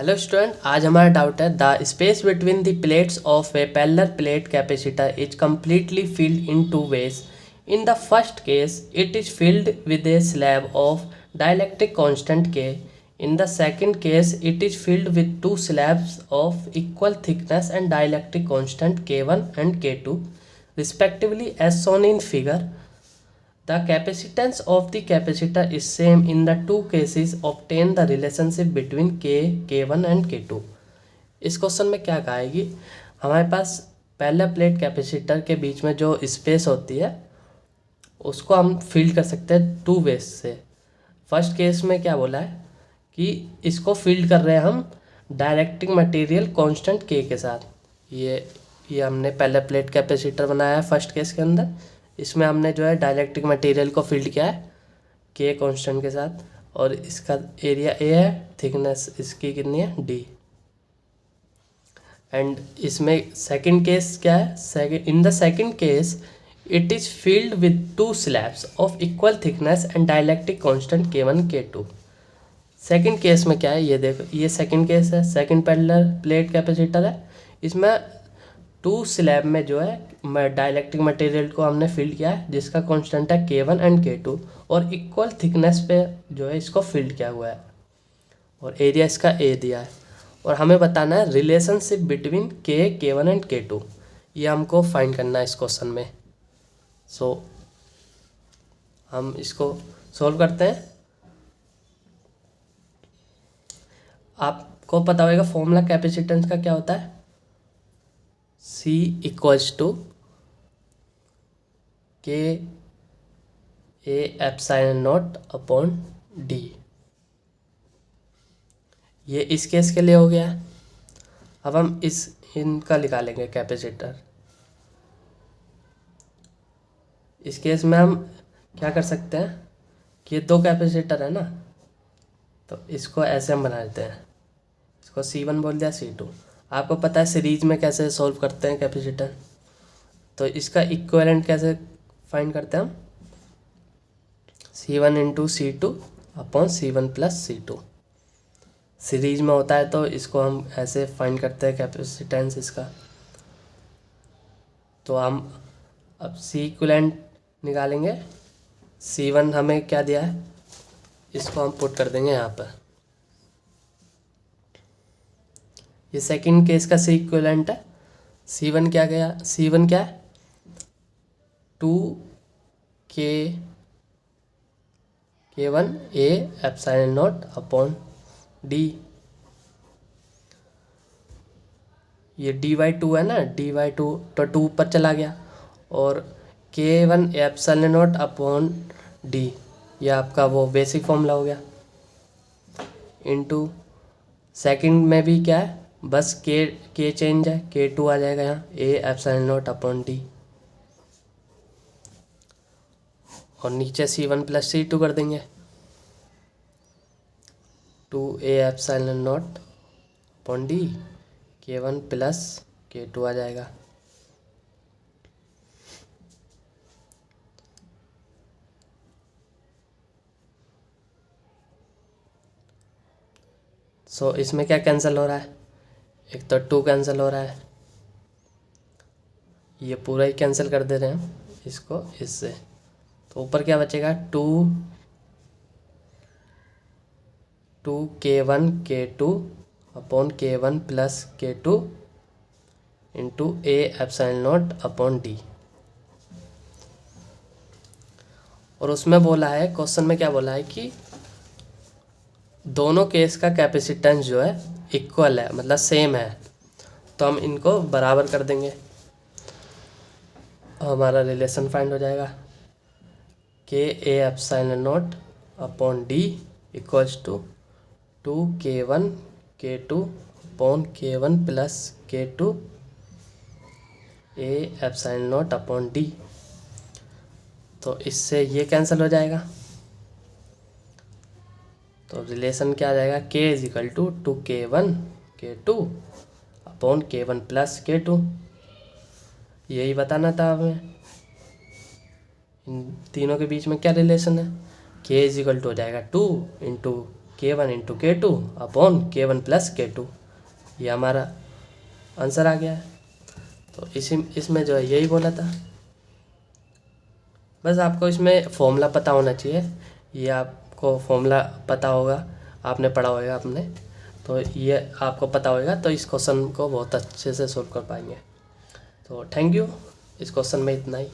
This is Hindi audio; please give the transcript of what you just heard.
हेलो स्टूडेंट, आज हमारा डाउट है the space between the plates of a parallel plate capacitor is completely filled in two ways. In the first case, it is filled with a slab of dielectric constant K. In the second case, it is filled with two slabs of equal thickness and dielectric constant K1 and K2, respectively, as shown in figure. The capacitance of the capacitor is same in the two cases. Obtain the relationship between K1 and K2. इस क्वेश्चन में क्या कहा है कि हमारे पास पैरेलल प्लेट कैपेसिटर के बीच में जो स्पेस होती है उसको हम फील्ड कर सकते हैं टू वेज से. फर्स्ट केस में क्या बोला है कि इसको फील्ड कर रहे हैं हम डायरेक्टिंग मटेरियल कांस्टेंट के साथ. ये हमने पैरेलल प्लेट कैपेसिटर बनाया है फर्स्ट केस के अंदर. इसमें हमने जो है डायलेक्ट्रिक मटेरियल को फील्ड किया है के कांस्टेंट के साथ और इसका एरिया ए है, थिकनेस इसकी कितनी है डी. एंड इसमें सेकंड केस क्या है, in the second case it is field with two slabs of equal thickness and dielectric constant K1 K2. Second case में क्या है, ये देखो, ये सेकंड केस है, सेकंड पैरेलल प्लेट कैपेसिटर है. इसमें टू स्लैब में जो है डायलेक्ट्रिक मटेरियल को हमने फील्ड किया है जिसका कांस्टेंट है K1 एंड K2 और इक्वल थिकनेस पे जो है इसको फील्ड किया हुआ है और एरिया इसका ए दिया है. और हमें बताना है relationship between K1 and K2. ये हमको फाइंड करना है इस क्वेश्चन में. सो हम इसको सॉल्व करते हैं. आपको पता होगा फॉर्मूला कैपेसिटेंस का क्या होता है, C equals to K A epsilon not upon D. ये इस केस के लिए हो गया. अब हम इनका निकालेंगे कैपेसिटर. इस केस में हम क्या कर सकते हैं कि ये दो कैपेसिटर है ना, तो इसको ऐसे हम बना देते हैं. इसको C1 बोल दिया, C2. आपको पता है सीरीज में कैसे सॉल्व करते हैं कैपेसिटर, तो इसका इक्विवेलेंट कैसे फाइंड करते हैं हम, C1 into C2 upon C1 plus C2. Series में होता है तो इसको हम ऐसे फाइंड करते हैं कैपेसिटेंस इसका. तो हम अब C इक्विवेलेंट निकालेंगे. C1 हमें क्या दिया है, इसको हम पुट कर देंगे यहाँ पर. ये सेकंड केस का C इक्विवेलेंट है. C1 क्या गया, C1 क्या है 2K1 A epsilon not upon D. ये D/2 है ना, D/2 तो 2 ऊपर चला गया और K1 epsilon not upon D, ये आपका वो बेसिक फॉर्मूला हो गया. इनटू सेकंड में भी क्या है, बस के चेंज है, K2 आ जाएगा यहाँ, A epsilon not upon D और नीचे C1 प्लस C2 कर देंगे. 2A epsilon not upon D, K1 plus K2 आ जाएगा. सो इसमें क्या कैंसिल हो रहा है, एक तो 2 कैंसिल हो रहा है, ये पूरा ही कैंसिल कर दे रहे हैं हम इसको इससे. तो ऊपर क्या बचेगा 2K1 K2 upon K1 plus K2 into A epsilon not upon D. और उसमें बोला है, क्वेश्चन में क्या बोला है कि दोनों केस का कैपेसिटेंस जो है इक्वल है, मतलब सेम है, तो हम इनको बराबर कर देंगे. हमारा रिलेशन फाइंड हो जाएगा K A epsilon not upon D equals to 2K1 K2 upon K1 plus K2 A epsilon not upon D. तो इससे ये कैंसिल हो जाएगा, तो रिलेशन क्या आ जाएगा, K is equal to 2K1 K2 upon K1 plus K2. यही बताना था हमें इन तीनों के बीच में क्या रिलेशन है. K इज इक्वल टू हो जाएगा 2 into K1 into K2 upon K1 plus K2, ये हमारा आंसर आ गया है। तो इसमें जो है यही बोला था। बस आपको इसमें फॉर्मूला पता होना चाहिए, ये आपको फॉर्मूला पता होगा, आपने पढ़ा होगा आपने, तो ये आपको पता होगा तो इस क्वेश्चन को बहुत अच्छे से सोल्व कर पाएंगे। तो थैंक यू, इस क्वेश्चन में इतना ही।